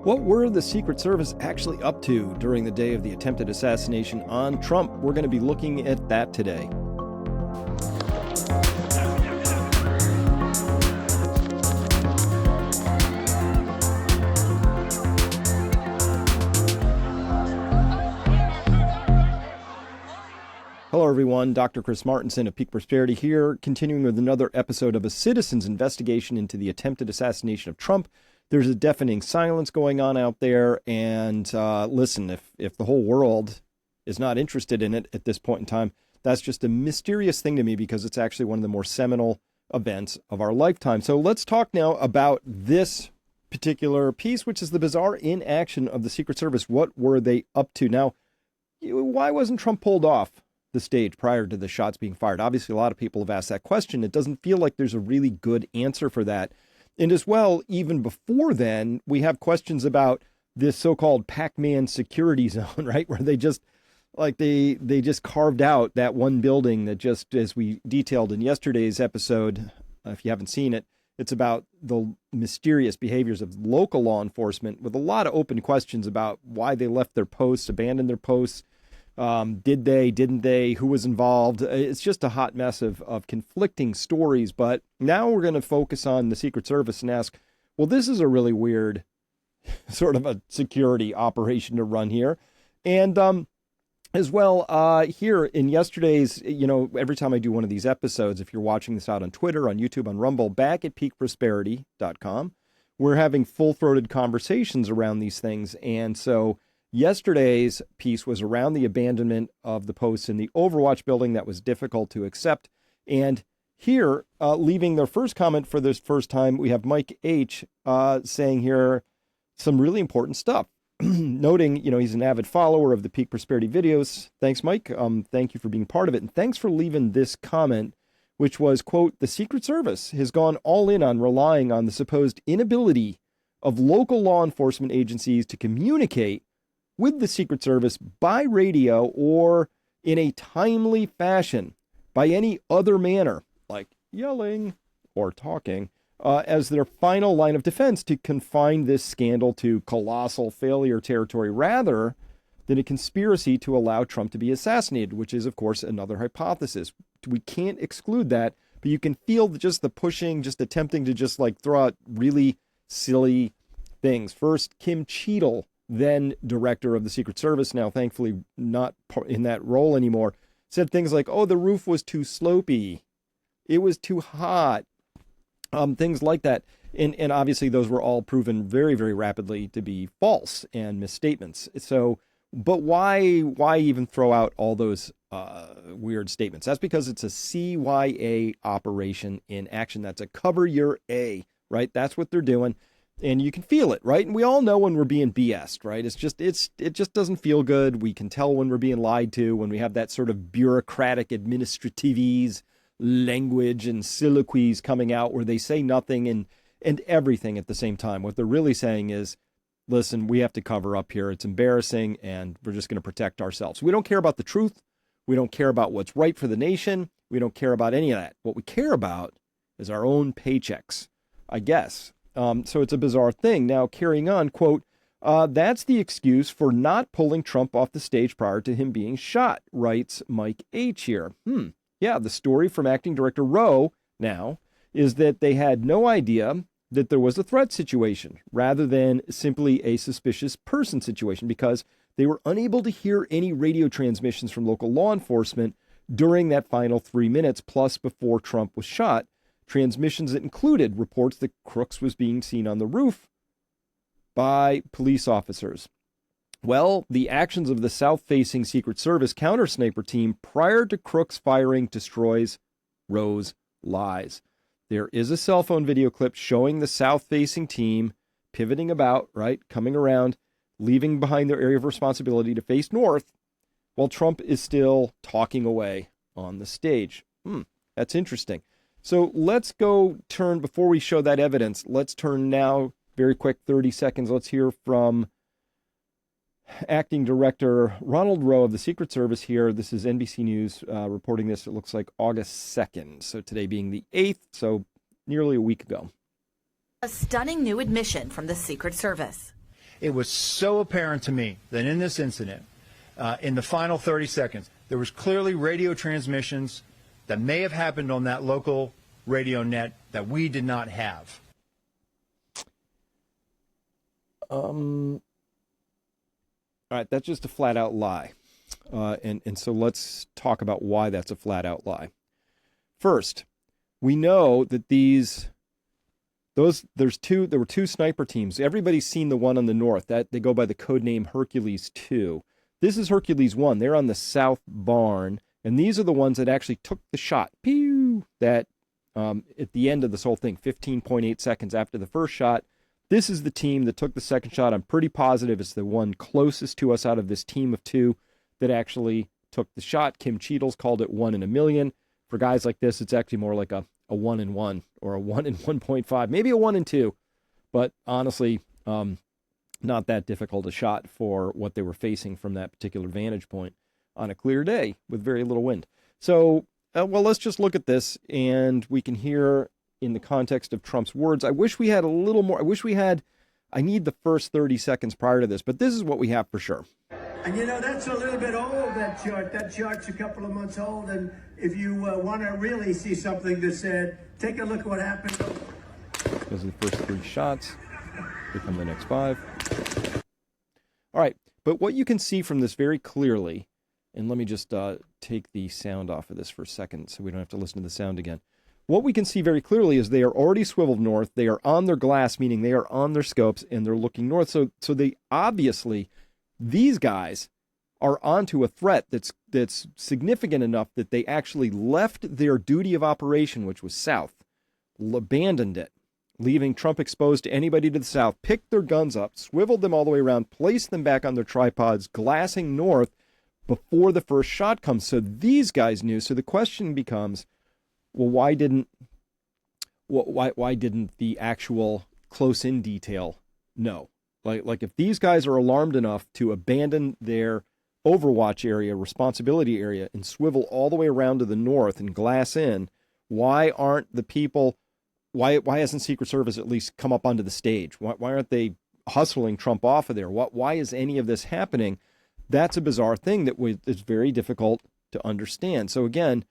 What were the Secret Service actually up to during the day of the attempted assassination on Trump? We're going to be looking at that today. Hello, everyone. Dr. Chris Martenson of Peak Prosperity here, continuing with another episode of a citizen's investigation into the attempted assassination of Trump. There's a deafening silence going on out there. And listen, if the whole world is not interested in it at this point in time, that's just a mysterious thing to me because it's actually one of the more seminal events of our lifetime. So let's talk now about this particular piece, which is the bizarre inaction of the Secret Service. What were they up to? Now, why wasn't Trump pulled off the stage prior to the shots being fired? Obviously, a lot of people have asked that question. It doesn't feel like there's a really good answer for that. And as well, even before then, we have questions about this so-called Pac-Man security zone, right? Where they just they just carved out that one building that, just as we detailed in yesterday's episode, if you haven't seen it, it's about the mysterious behaviors of local law enforcement with a lot of open questions about why they left their posts, abandoned their posts. Did they, didn't they, who was involved? It's just a hot mess of conflicting stories. But now we're going to focus on the Secret Service and ask, well, this is a really weird sort of a security operation to run here. And as well, here in yesterday's, every time I do one of these episodes, if you're watching this out on Twitter, on YouTube, on Rumble, back at peakprosperity.com, we're having full-throated conversations around these things. And so yesterday's piece was around the abandonment of the posts in the Overwatch building that was difficult to accept. And here, leaving their first comment for this first time, we have Mike H. Saying here some really important stuff. Noting, he's an avid follower of the Peak Prosperity videos. Thanks, Mike. Thank you for being part of it. And thanks for leaving this comment, which was, quote, "The Secret Service has gone all in on relying on the supposed inability of local law enforcement agencies to communicate with the Secret Service by radio or in a timely fashion by any other manner, like yelling or talking, as their final line of defense to confine this scandal to colossal failure territory rather than a conspiracy to allow Trump to be assassinated," which is, of course, another hypothesis. We can't exclude that, but you can feel just the pushing, just attempting to just throw out really silly things. First, Kim Cheadle, then director of the Secret Service, now thankfully not in that role anymore, said things like, "Oh, the roof was too slopey. It was too hot." Things like that. And obviously those were all proven very, very rapidly to be false and misstatements. So, but why even throw out all those weird statements? That's because it's a CYA operation in action. That's a cover your A, right? That's what they're doing. And you can feel it, right? And we all know when we're being BS'd, right? It just doesn't feel good. We can tell when we're being lied to, when we have that sort of bureaucratic administrativese language and soliloquies coming out where they say nothing and everything at the same time. What they're really saying is, listen, we have to cover up here. It's embarrassing, and we're just going to protect ourselves. We don't care about the truth. We don't care about what's right for the nation. We don't care about any of that. What we care about is our own paychecks, I guess. So it's a bizarre thing. Now, carrying on, quote, "That's the excuse for not pulling Trump off the stage prior to him being shot," writes Mike H. here. Yeah, the story from acting director Rowe now is that they had no idea that there was a threat situation rather than simply a suspicious person situation because they were unable to hear any radio transmissions from local law enforcement during that final 3 minutes plus before Trump was shot. Transmissions that included reports that Crooks was being seen on the roof by police officers. Well, the actions of the south-facing Secret Service counter-sniper team prior to Crooks firing destroys Rowe's lies. There is a cell phone video clip showing the south-facing team pivoting about, right, coming around, leaving behind their area of responsibility to face north, while Trump is still talking away on the stage. That's interesting. So let's go before we show that evidence, let's turn now, very quick, 30 seconds. Let's hear from Acting Director Ronald Rowe of the Secret Service here. This is NBC News reporting this. It looks like August 2nd. So today being the 8th, so nearly a week ago. A stunning new admission from the Secret Service. It was so apparent to me that in this incident, in the final 30 seconds, there was clearly radio transmissions that may have happened on that local radio net that we did not have. All right, that's just a flat-out lie. And so let's talk about why that's a flat-out lie. First, we know that there were two sniper teams. Everybody's seen the one on the north. That they go by the code name Hercules 2. This is Hercules 1. They're on the south barn, and these are the ones that actually took the shot. Pew! That at the end of this whole thing, 15.8 seconds after the first shot, this is the team that took the second shot. I'm pretty positive it's the one closest to us out of this team of two that actually took the shot. Kim Cheadle's called it 1 in a million. For guys like this, it's actually more like a 1 in 1 or a 1 in 1.5, maybe a 1 in 2. But honestly, not that difficult a shot for what they were facing from that particular vantage point on a clear day with very little wind. So, well, let's just look at this, and we can hear in the context of Trump's words. I wish we had a little more. I need the first 30 seconds prior to this, but this is what we have for sure. And you know, that's a little bit old, that chart. That chart's a couple of months old, and if you want to really see something that said, take a look at what happened. Those are the first 3 shots. Here come the next 5. All right, but what you can see from this very clearly, and let me just take the sound off of this for a second so we don't have to listen to the sound again. What we can see very clearly is they are already swiveled north. They are on their glass, meaning they are on their scopes, and they're looking north. So they obviously, these guys are onto a threat that's significant enough that they actually left their duty of operation, which was south, abandoned it, leaving Trump exposed to anybody to the south, picked their guns up, swiveled them all the way around, placed them back on ther tripods, glassing north before the first shot comes. So these guys knew. So the question becomes, well, why didn't the actual close-in detail know? Like if these guys are alarmed enough to abandon their Overwatch area, responsibility area, and swivel all the way around to the north and glass in, why aren't the people, why hasn't Secret Service at least come up onto the stage? Why aren't they hustling Trump off of there? Why is any of this happening? That's a bizarre thing that is very difficult to understand. So again,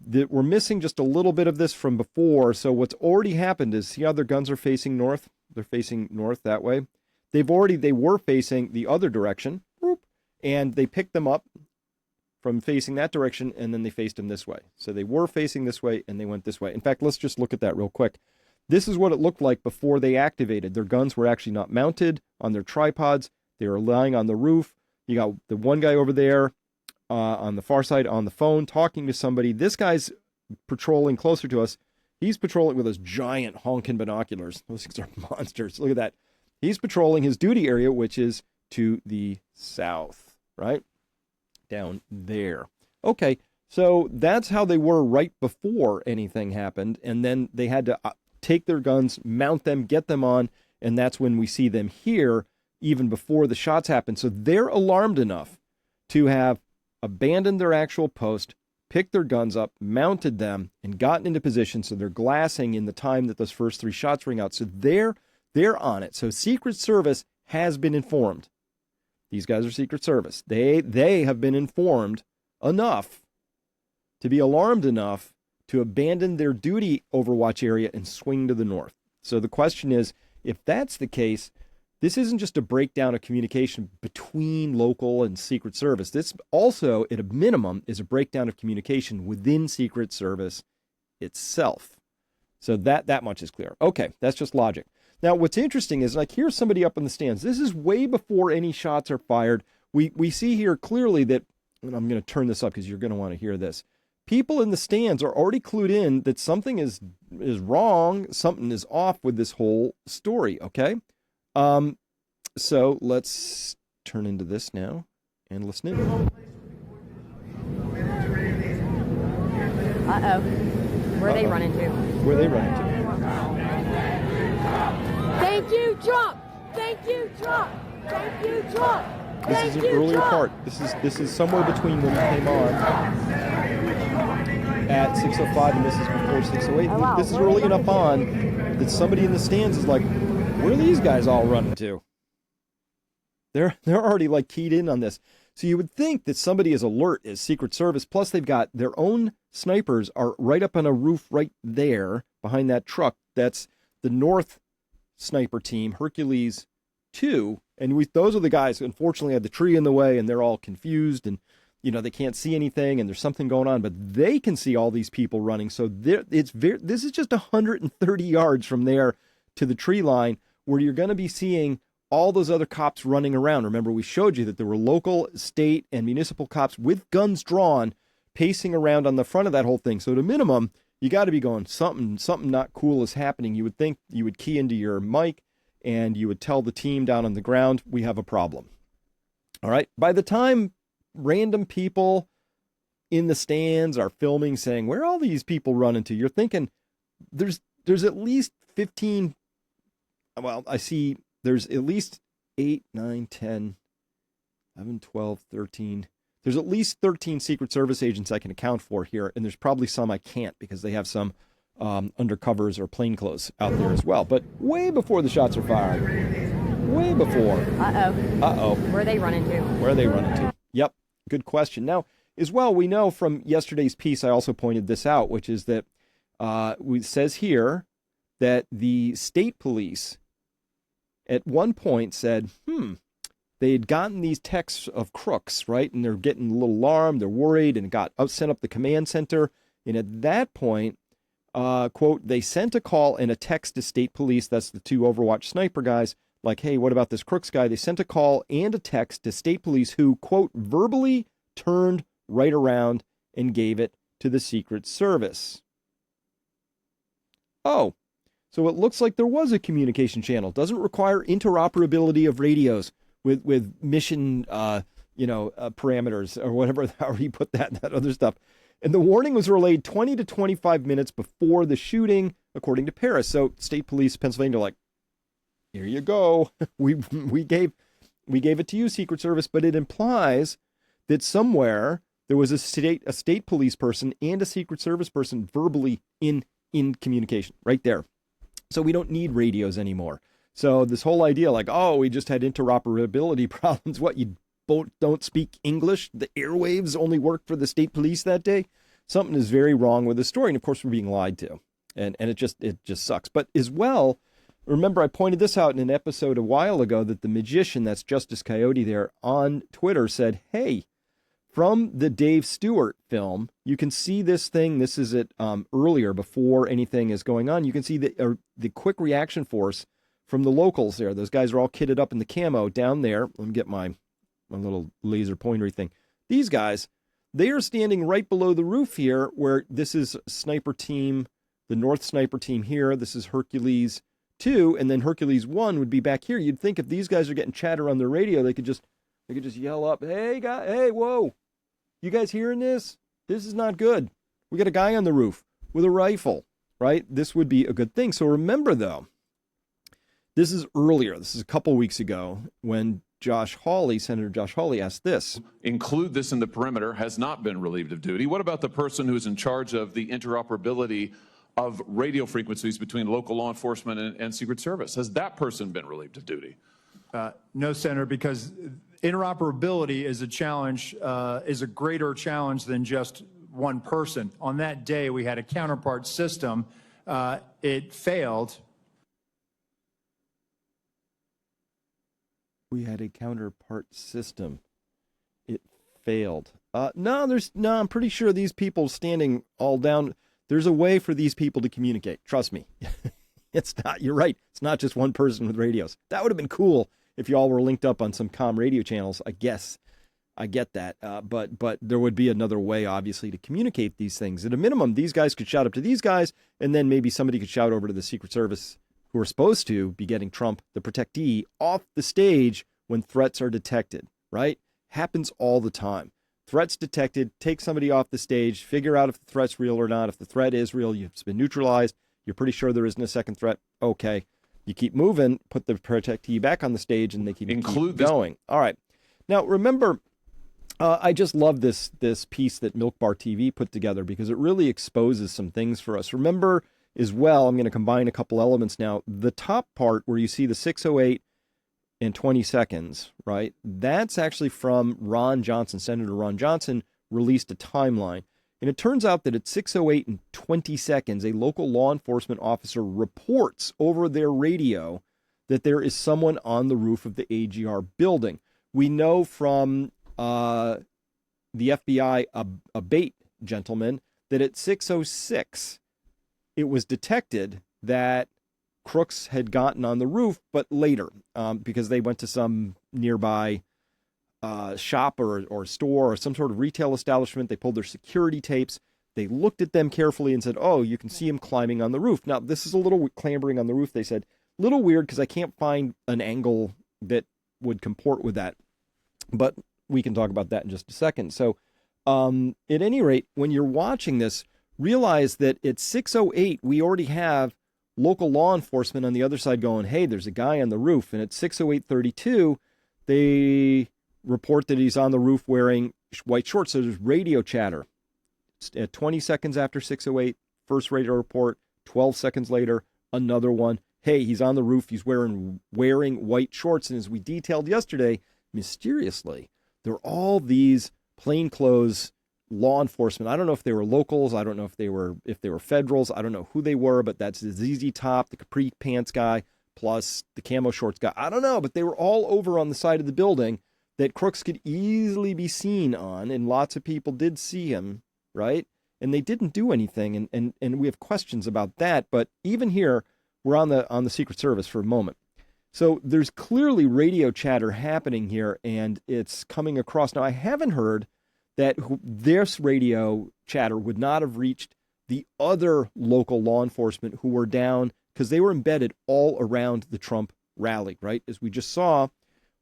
we're missing just a little bit of this from before. So what's already happened is, see how their guns are facing north? They're facing north that way. They were facing the other direction, and they picked them up from facing that direction, and then they faced them this way. So they were facing this way, and they went this way. In fact, let's just look at that real quick. This is what it looked like before they activated. Their guns were actually not mounted on their tripods. They were lying on the roof. You got the one guy over there on the far side on the phone talking to somebody. This guy's patrolling closer to us. He's patrolling with those giant honking binoculars. Those things are monsters. Look at that. He's patrolling his duty area, which is to the south, right? Down there. Okay, so that's how they were right before anything happened. And then they had to take their guns, mount them, get them on. And that's when we see them here, even before the shots happen. So they're alarmed enough to have abandoned their actual post, picked their guns up, mounted them, and gotten into position. So they're glassing in the time that those first 3 shots ring out. So they're on it. So Secret Service has been informed. These guys are Secret Service. They have been informed enough to be alarmed enough to abandon their duty Overwatch area and swing to the north. So the question is, if that's the case, this isn't just a breakdown of communication between local and Secret Service. This also, at a minimum, is a breakdown of communication within Secret Service itself. So that much is clear. Okay, that's just logic. Now, what's interesting is, like, here's somebody up in the stands. This is way before any shots are fired. We see here clearly that, and I'm going to turn this up because you're going to want to hear this. People in the stands are already clued in that something is wrong, something is off with this whole story, okay? So let's turn into this now and listen in. Uh-oh. Where are they running to? Where are they running to? Thank you, Trump! Thank you, Trump! Thank you, Trump! This is an earlier part. This is somewhere between when we came on at 6:05 and this is before 6:08. Oh, wow. This is early enough on that somebody in the stands is like, where are these guys all running to? They're already like keyed in on this. So you would think that somebody as alert as Secret Service, plus they've got their own snipers are right up on a roof right there behind that truck. That's the North sniper team, Hercules 2. And those are the guys who unfortunately had the tree in the way and they're all confused and, they can't see anything and there's something going on, but they can see all these people running. So this is just 130 yards from there to the tree line where you're going to be seeing all those other cops running around. Remember, we showed you that there were local, state, and municipal cops with guns drawn pacing around on the front of that whole thing. So at a minimum, you got to be going, something not cool is happening. You would think you would key into your mic and you would tell the team down on the ground, we have a problem. All right. By the time random people in the stands are filming saying, where are all these people running to? You're thinking there's at least 15. Well, I see there's at least 8, 9, 10, 11, 12, 13. There's at least 13 Secret Service agents I can account for here. And there's probably some I can't because they have some undercovers or plainclothes out there as well. But way before the shots are fired. Way before. Uh-oh. Where are they running to? Yep. Good question. Now, as well, we know from yesterday's piece, I also pointed this out, which is that it says here that the state police at one point said, they had gotten these texts of crooks, right? And they're getting a little alarmed, they're worried, and got sent up the command center. And at that point, quote, they sent a call and a text to state police, that's the 2 Overwatch sniper guys, like, hey, what about this crooks guy? They sent a call and a text to state police who, quote, verbally turned right around and gave it to the Secret Service. Oh, so it looks like there was a communication channel. Doesn't require interoperability of radios with mission, parameters or whatever, however you put that other stuff. And the warning was relayed 20 to 25 minutes before the shooting, according to Paris. So state police, Pennsylvania, are like, here you go. we gave it to you, Secret Service, but it implies that somewhere there was a state police person and a Secret Service person verbally in communication right there. So we don't need radios anymore. So this whole idea like, oh, we just had interoperability problems. What, you both don't speak English? The airwaves only work for the state police that day? Something is very wrong with the story. And of course, we're being lied to. And it just sucks. But as well, remember, I pointed this out in an episode a while ago that the magician, that's Justice Coyote there on Twitter, said, hey, from the Dave Stewart film, you can see this thing. This is it earlier before anything is going on. You can see the quick reaction force from the locals there. Those guys are all kitted up in the camo down there. Let me get my little laser pointery thing. These guys, they are standing right below the roof here where this is sniper team, the North sniper team here. This is Hercules 2, and then Hercules 1 would be back here. You'd think if these guys are getting chatter on the radio, they could just yell up, hey, guys, hey, whoa, you guys hearing this? This is not good. We got a guy on the roof with a rifle, right? This would be a good thing. So remember, though, this is earlier. This is a couple weeks ago when Senator Josh Hawley asked this. Include this in the perimeter, has not been relieved of duty. What about the person who's in charge of the interoperability of radio frequencies between local law enforcement and Secret Service? Has that person been relieved of duty? No, Senator, because interoperability is a challenge, is a greater challenge than just one person. On that day, we had a counterpart system. It failed. We had a counterpart system. It failed. I'm pretty sure these people standing all down, there's a way for these people to communicate. Trust me. It's not, you're right. It's not just one person with radios. That would have been cool if you all were linked up on some comm radio channels, I guess. I get that. But there would be another way, obviously, to communicate these things. At a minimum, these guys could shout up to these guys, and then maybe somebody could shout over to the Secret Service, who are supposed to be getting Trump, the protectee, off the stage when threats are detected, right? Happens all the time. Threats detected, take somebody off the stage, figure out if the threat's real or not. If the threat is real, it's been neutralized. You're pretty sure there isn't a second threat. Okay. You keep moving, put the protectee back on the stage, and they keep going. All right. Now, remember, I just love this piece that Milk Bar TV put together because it really exposes some things for us. Remember, as well, I'm going to combine a couple elements now. The top part where you see the 608 and 20 seconds, right? That's actually from Ron Johnson. Senator Ron Johnson released a timeline. And it turns out that at 6:08 and 20 seconds, a local law enforcement officer reports over their radio that there is someone on the roof of the AGR building. We know from the FBI abate gentleman that at 6:06, it was detected that crooks had gotten on the roof, but later, because they went to some nearby shop or store or some sort of retail establishment. They pulled their security tapes. They looked at them carefully and said, oh, you can see him climbing on the roof. Now, this is a little clambering on the roof. They said, little weird because I can't find an angle that would comport with that. But we can talk about that in just a second. So at any rate, when you're watching this, realize that at 6:08, we already have local law enforcement on the other side going, hey, there's a guy on the roof. And at 6:08:32, they report that he's on the roof wearing white shorts. So there's radio chatter. At 20 seconds after 6:08, first radio report. 12 seconds later, another one. Hey, he's on the roof. He's wearing white shorts. And as we detailed yesterday, mysteriously, there are all these plainclothes law enforcement. I don't know if they were locals. I don't know if they were federals. I don't know who they were, but that's the ZZ Top, the capri pants guy, plus the camo shorts guy. I don't know, but they were all over on the side of the building that crooks could easily be seen on, and lots of people did see him, right? And they didn't do anything, and we have questions about that. But even here, we're on the Secret Service for a moment. So there's clearly radio chatter happening here, and it's coming across. Now, I haven't heard that this radio chatter would not have reached the other local law enforcement who were down because they were embedded all around the Trump rally, right? As we just saw, a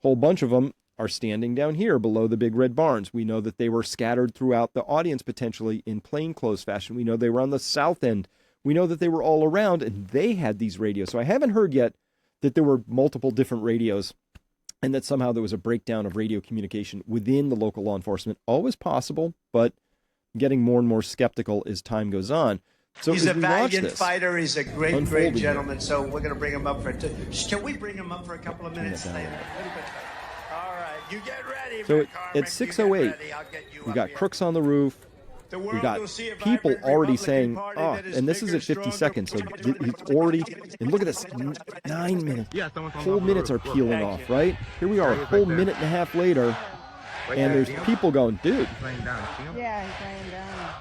whole bunch of them are standing down here below the big red barns. We know that they were scattered throughout the audience potentially in plainclothes fashion. We know they were on the south end. We know that they were all around, and they had these radios. So I haven't heard yet that there were multiple different radios and that somehow there was a breakdown of radio communication within the local law enforcement. Always possible, but getting more and more skeptical as time goes on. So he's a valiant fighter. He's a great gentleman. So we're going to bring him up for can we bring him up for a couple of minutes later? All right, you get ready. So at 6:08, we got crooks on the roof. We got people already saying, and this is at 50 seconds, so it's already, and look at this, 9 minutes, whole minutes are peeling off, right? Here we are, a whole minute and a half later, and there's people going, dude. Yeah, he's laying down.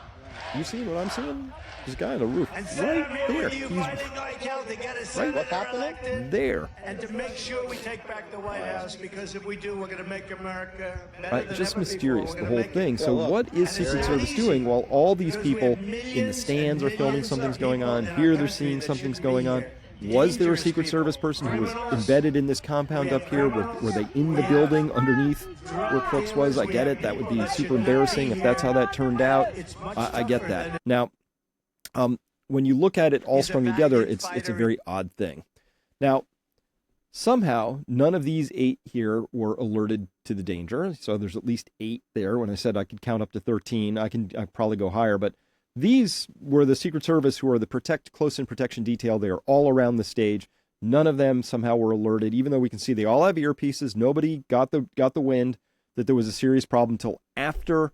You see what I'm seeing? There's a guy on the roof right there. He's right what's happening there. And to make sure we take back the White House, because if we do, we're going to make America better than just ever mysterious, before. the whole thing. So what is Secret Service doing while all these people in the stands are filming something's going on? Here they're seeing something's going on. Was there a Secret Service person who was embedded in this compound up here? Were they in the building underneath where Crooks was? I get it. That would be super embarrassing if that's how that turned out. I get that. Now, when you look at it all strung together, it's a very odd thing. Now, somehow, none of these 8 here were alerted to the danger. So there's at least 8 there. When I said I could count up to 13, I'd probably go higher. But these were the Secret Service who are the close-in protection detail. They are all around the stage. None of them somehow were alerted, even though we can see they all have earpieces. Nobody got the wind that there was a serious problem until after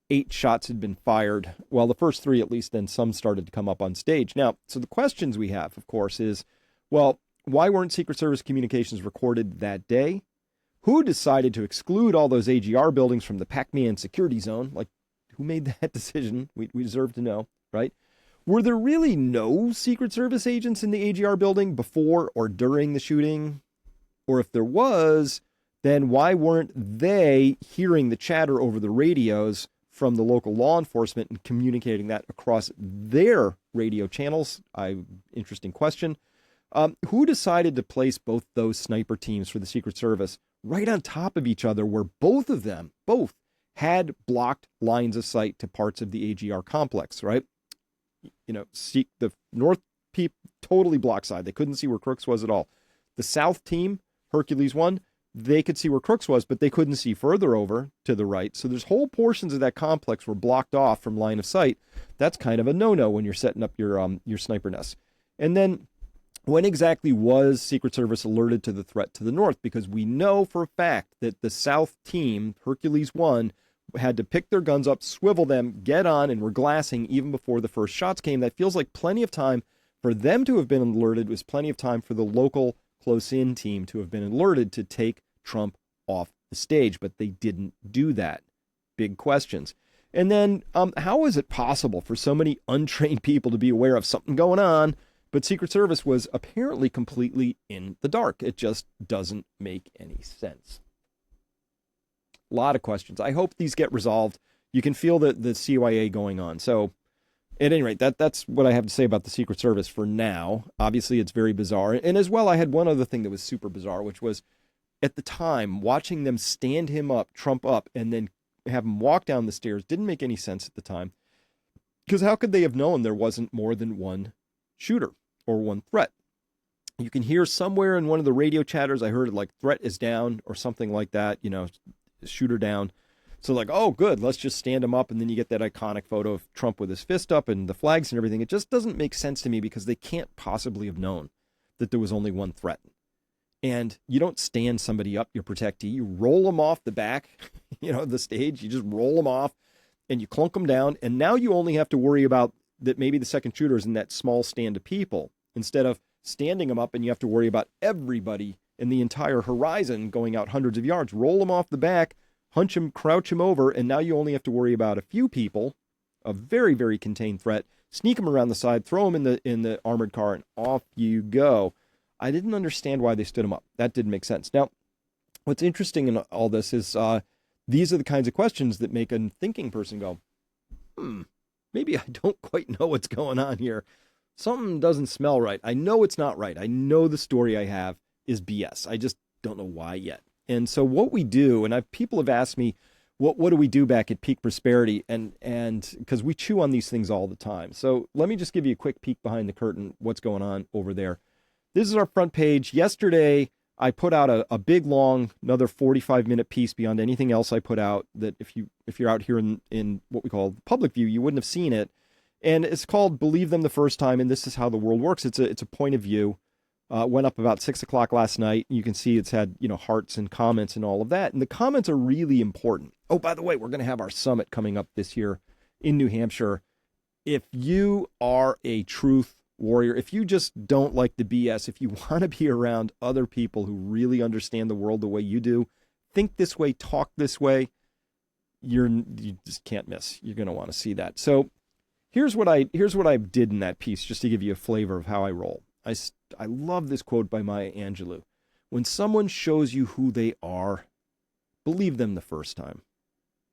8 shots had been fired. Well, the first 3 at least, then some started to come up on stage. Now, so the questions we have, of course, is, well, why weren't Secret Service communications recorded that day? Who decided to exclude all those AGR buildings from the Pac-Man security zone? Like, who made that decision? We deserve to know, right? Were there really no Secret Service agents in the AGR building before or during the shooting? Or if there was, then why weren't they hearing the chatter over the radios from the local law enforcement and communicating that across their radio channels? Interesting question. Who decided to place both those sniper teams for the Secret Service right on top of each other, where both had blocked lines of sight to parts of the AGR complex, right? You know, the North peep totally blocked side. They couldn't see where Crooks was at all. The South team, Hercules 1, they could see where Crooks was, but they couldn't see further over to the right. So there's whole portions of that complex were blocked off from line of sight. That's kind of a no-no when you're setting up your sniper nest. And then When exactly was Secret Service alerted to the threat to the north? Because we know for a fact that the South team, Hercules 1, had to pick their guns up, swivel them, get on, and were glassing even before the first shots came. That feels like plenty of time for them to have been alerted. It was plenty of time for the local close-in team to have been alerted to take Trump off the stage, but they didn't do that. Big questions. And then how is it possible for so many untrained people to be aware of something going on, but Secret Service was apparently completely in the dark? It just doesn't make any sense. A lot of questions. I hope these get resolved. You can feel the CYA going on. So at any rate, that's what I have to say about the Secret Service for now. Obviously, it's very bizarre. And as well, I had one other thing that was super bizarre, which was at the time, watching them stand him up, Trump up, and then have him walk down the stairs didn't make any sense at the time. Because how could they have known there wasn't more than one shooter or one threat? You can hear somewhere in one of the radio chatters, I heard it like threat is down or something like that, shooter down. So like, oh, good, let's just stand him up. And then you get that iconic photo of Trump with his fist up and the flags and everything. It just doesn't make sense to me because they can't possibly have known that there was only one threat. And you don't stand somebody up, your protectee. You roll them off the back, the stage. You just roll them off and you clunk them down. And now you only have to worry about that maybe the second shooter is in that small stand of people instead of standing them up and you have to worry about everybody in the entire horizon going out hundreds of yards. Roll them off the back, hunch him, crouch him over, and now you only have to worry about a few people, a very, very contained threat, sneak them around the side, throw them in the armored car, and off you go. I didn't understand why they stood him up. That didn't make sense. Now, what's interesting in all this is these are the kinds of questions that make a thinking person go, maybe I don't quite know what's going on here. Something doesn't smell right. I know it's not right. I know the story I have is BS. I just don't know why yet. And so what we do, and people have asked me, what do we do back at Peak Prosperity? And because we chew on these things all the time. So let me just give you a quick peek behind the curtain, what's going on over there. This is our front page. Yesterday, I put out a big, long, another 45-minute piece beyond anything else I put out that if you're out here in what we call public view, you wouldn't have seen it. And it's called Believe Them the First Time, and this is how the world works. It's a point of view. Went up about 6 o'clock last night. You can see it's had, hearts and comments and all of that. And the comments are really important. Oh, by the way, we're going to have our summit coming up this year in New Hampshire. If you are a truth warrior, if you just don't like the BS, if you want to be around other people who really understand the world the way you do, think this way, talk this way, you just can't miss. You're going to want to see that. So here's what I did in that piece, just to give you a flavor of how I roll. I love this quote by Maya Angelou. When someone shows you who they are, believe them the first time.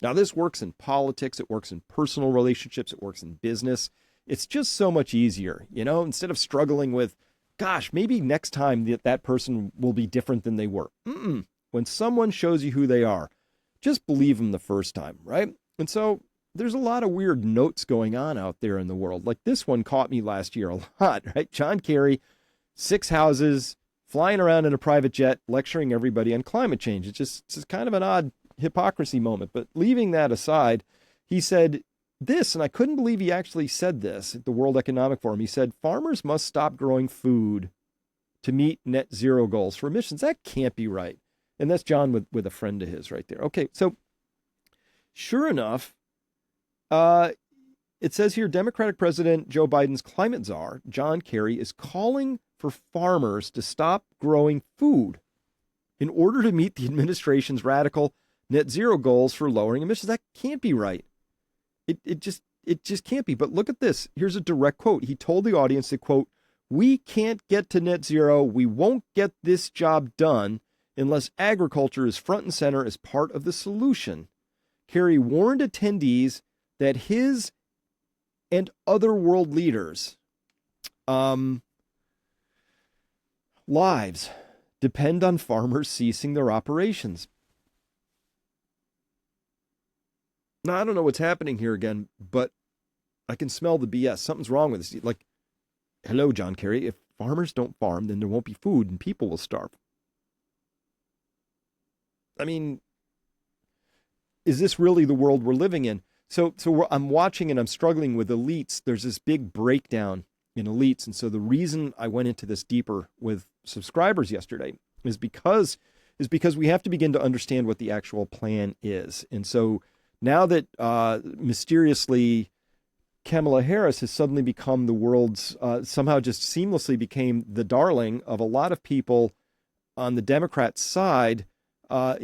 Now, this works in politics. It works in personal relationships. It works in business. It's just so much easier, instead of struggling with, gosh, maybe next time that person will be different than they were. When someone shows you who they are, just believe them the first time, right? And so there's a lot of weird notes going on out there in the world. Like this one caught me last year a lot, right? John Kerry, 6 houses, flying around in a private jet, lecturing everybody on climate change. It's just kind of an odd hypocrisy moment. But leaving that aside, he said this, and I couldn't believe he actually said this at the World Economic Forum. He said, farmers must stop growing food to meet net zero goals for emissions. That can't be right. And that's John with a friend of his right there. Okay, so sure enough, it says here, Democratic President Joe Biden's climate czar, John Kerry, is calling for farmers to stop growing food in order to meet the administration's radical net zero goals for lowering emissions. That can't be right. It just can't be. But look at this. Here's a direct quote. He told the audience that, quote, we can't get to net zero. We won't get this job done unless agriculture is front and center as part of the solution. Kerry warned attendees that his and other world leaders' lives depend on farmers ceasing their operations. Now, I don't know what's happening here again, but I can smell the BS. Something's wrong with this. Like, hello, John Kerry. If farmers don't farm, then there won't be food and people will starve. I mean, is this really the world we're living in? So I'm watching and I'm struggling with elites. There's this big breakdown in elites. And so the reason I went into this deeper with subscribers yesterday is because we have to begin to understand what the actual plan is. And so now that mysteriously Kamala Harris has suddenly become the world's, somehow just seamlessly became the darling of a lot of people on the Democrat side,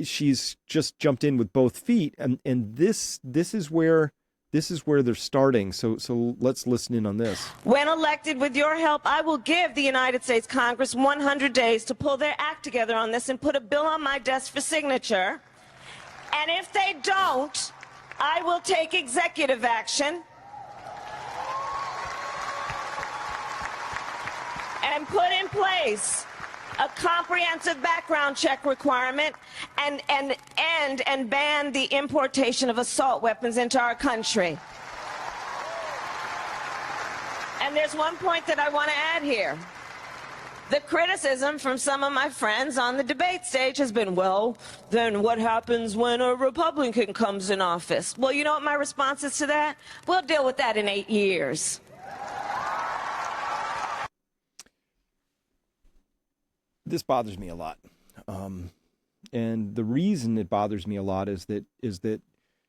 she's just jumped in with both feet. And this is where they're starting. So let's listen in on this. When elected with your help, I will give the United States Congress 100 days to pull their act together on this and put a bill on my desk for signature. And if they don't, I will take executive action and put in place a comprehensive background check requirement and ban the importation of assault weapons into our country. And there's one point that I want to add here. The criticism from some of my friends on the debate stage has been, well, then what happens when a Republican comes in office? Well, you know what my response is to that? We'll deal with that in 8 years. This bothers me a lot. And the reason it bothers me a lot is that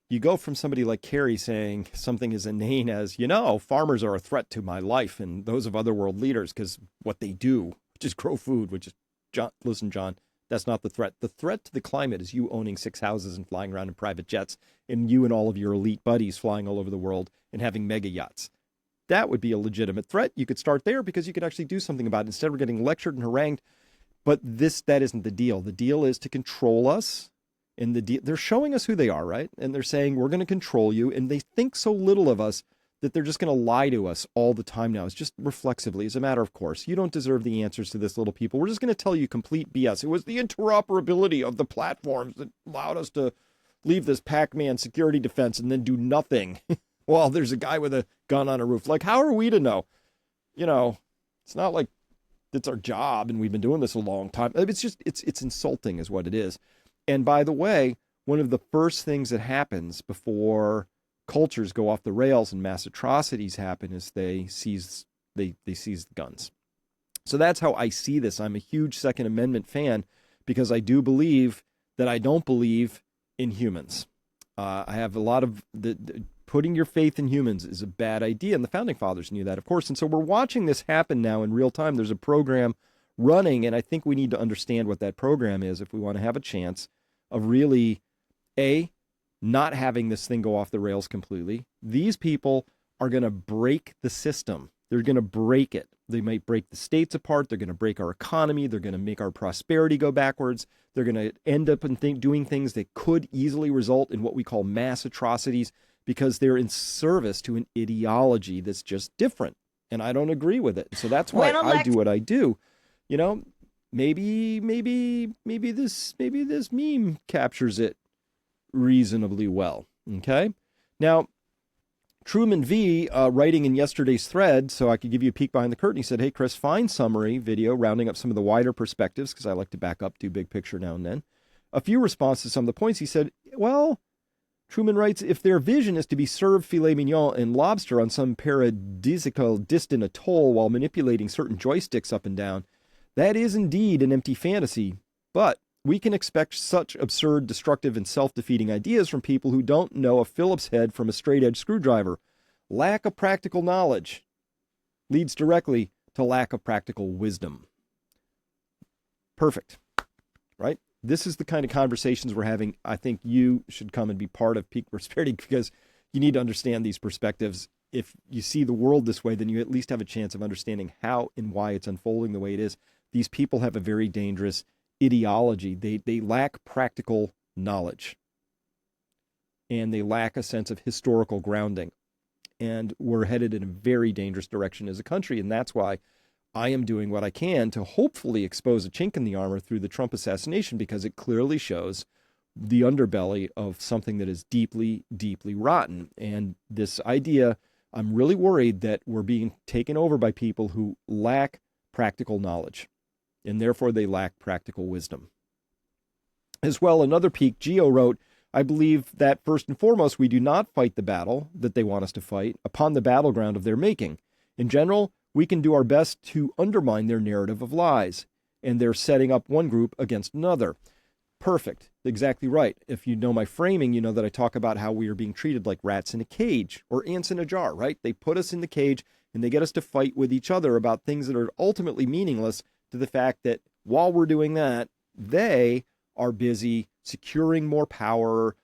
you go from somebody like Kerry saying something as inane as, farmers are a threat to my life and those of other world leaders because what they do, which is grow food, which is, John, that's not the threat. The threat to the climate is you owning 6 houses and flying around in private jets and you and all of your elite buddies flying all over the world and having mega yachts. That would be a legitimate threat. You could start there because you could actually do something about it. Instead, we're getting lectured and harangued. But that isn't the deal. The deal is to control us. And they're showing us who they are, right? And they're saying, we're going to control you. And they think so little of us that they're just going to lie to us all the time now. It's just reflexively, as a matter of course. You don't deserve the answers to this, little people. We're just going to tell you complete BS. It was the interoperability of the platforms that allowed us to leave this Pac-Man security defense and then do nothing while there's a guy with a gun on a roof. Like, how are we to know? It's not like it's our job and we've been doing this a long time. It's just, it's insulting is what it is. And by the way, one of the first things that happens before cultures go off the rails and mass atrocities happen is they seize the guns. So that's how I see this. I'm a huge Second Amendment fan because I do believe that I don't believe in humans. I have a lot of putting your faith in humans is a bad idea. And the founding fathers knew that, of course. And so we're watching this happen now in real time. There's a program running, and I think we need to understand what that program is if we want to have a chance of really, not having this thing go off the rails completely. These people are going to break the system. They're going to break it. They might break the states apart. They're going to break our economy. They're going to make our prosperity go backwards. They're going to end up doing things that could easily result in what we call mass atrocities because they're in service to an ideology that's just different. And I don't agree with it. So that's why I do what I do. Maybe this meme captures it reasonably well. Okay. Now, Truman V, writing in yesterday's thread, so I could give you a peek behind the curtain, he said, hey, Chris, fine summary video, rounding up some of the wider perspectives, because I like to back up, do big picture now and then. A few responses to some of the points. He said, well, Truman writes, if their vision is to be served filet mignon and lobster on some paradisiacal distant atoll while manipulating certain joysticks up and down, that is indeed an empty fantasy. But we can expect such absurd, destructive, and self-defeating ideas from people who don't know a Phillips head from a straight-edge screwdriver. Lack of practical knowledge leads directly to lack of practical wisdom. Perfect, right? This is the kind of conversations we're having. I think you should come and be part of Peak Prosperity because you need to understand these perspectives. If you see the world this way, then you at least have a chance of understanding how and why it's unfolding the way it is. These people have a very dangerous ideology. They lack practical knowledge and they lack a sense of historical grounding. And we're headed in a very dangerous direction as a country. And that's why I am doing what I can to hopefully expose a chink in the armor through the Trump assassination, because it clearly shows the underbelly of something that is deeply, deeply rotten. And this idea, I'm really worried that we're being taken over by people who lack practical knowledge. And therefore they lack practical wisdom. As well, another peak, Geo wrote, I believe that first and foremost, we do not fight the battle that they want us to fight upon the battleground of their making. In general, we can do our best to undermine their narrative of lies, and they're setting up one group against another. Perfect. Exactly right. If you know my framing, you know that I talk about how we are being treated like rats in a cage or ants in a jar, right? They put us in the cage and they get us to fight with each other about things that are ultimately meaningless, to the fact that while we're doing that, they are busy securing more power,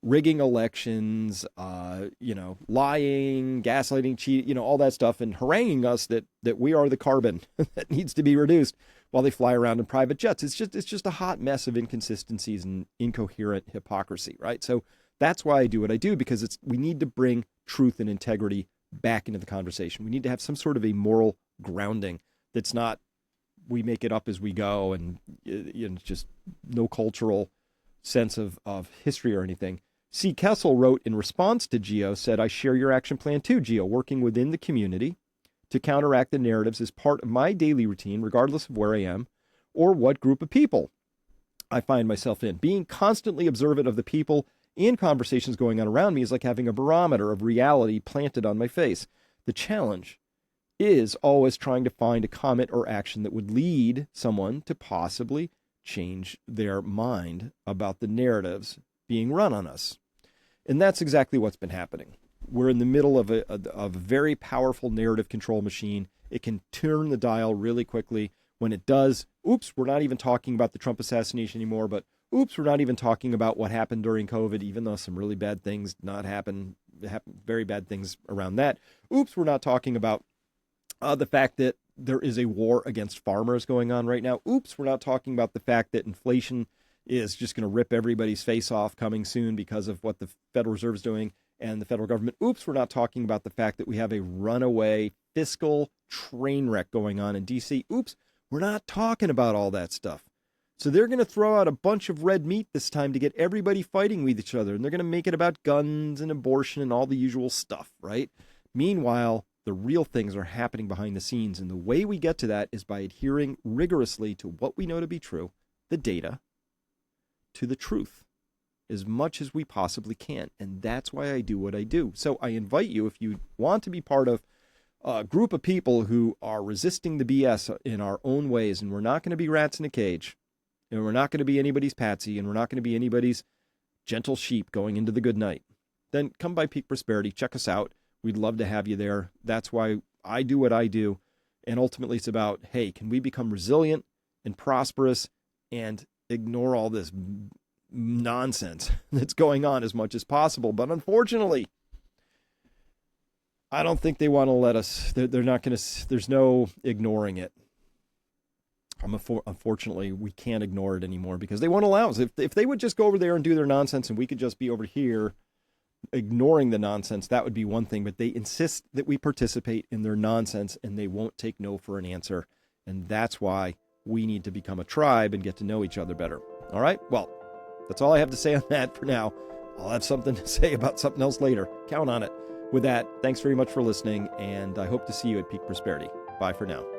rigging elections, lying, gaslighting, cheating, all that stuff, and haranguing us that we are the carbon that needs to be reduced while they fly around in private jets. It's just a hot mess of inconsistencies and incoherent hypocrisy, right? So that's why I do what I do, because we need to bring truth and integrity back into the conversation. We need to have some sort of a moral grounding that's not, we make it up as we go, and just no cultural sense of history or anything. C. Kessel wrote in response to Gio, said, "I share your action plan too, Gio. Working within the community to counteract the narratives is part of my daily routine, regardless of where I am or what group of people I find myself in. Being constantly observant of the people and conversations going on around me is like having a barometer of reality planted on my face. The challenge is always trying to find a comment or action that would lead someone to possibly change their mind about the narratives being run on us." And that's exactly what's been happening. We're in the middle of a very powerful narrative control machine. It can turn the dial really quickly. When it does, oops, we're not even talking about the Trump assassination anymore, but oops, we're not even talking about what happened during COVID, even though some really bad things happened, very bad things around that. Oops, we're not talking about the fact that there is a war against farmers going on right now. Oops, we're not talking about the fact that inflation is just going to rip everybody's face off coming soon because of what the Federal Reserve is doing and the federal government. Oops, we're not talking about the fact that we have a runaway fiscal train wreck going on in D.C. Oops, we're not talking about all that stuff. So they're going to throw out a bunch of red meat this time to get everybody fighting with each other, and they're going to make it about guns and abortion and all the usual stuff, right? Meanwhile, the real things are happening behind the scenes, and the way we get to that is by adhering rigorously to what we know to be true, the data, to the truth, as much as we possibly can. And that's why I do what I do. So I invite you, if you want to be part of a group of people who are resisting the BS in our own ways, and we're not going to be rats in a cage, and we're not going to be anybody's patsy, and we're not going to be anybody's gentle sheep going into the good night, then come by Peak Prosperity, check us out. We'd love to have you there. That's why I do what I do. And ultimately it's about, hey, can we become resilient and prosperous and ignore all this nonsense that's going on as much as possible? But unfortunately, I don't think they want to let us. They're not going to. There's no ignoring it. Unfortunately, we can't ignore it anymore because they won't allow us. If they would just go over there and do their nonsense and we could just be over here ignoring the nonsense, that would be one thing. But they insist that we participate in their nonsense, and they won't take no for an answer. And that's why we need to become a tribe and get to know each other better. All right? Well, that's all I have to say on that for now. I'll have something to say about something else later. Count on it. With that, thanks very much for listening, and I hope to see you at Peak Prosperity. Bye for now.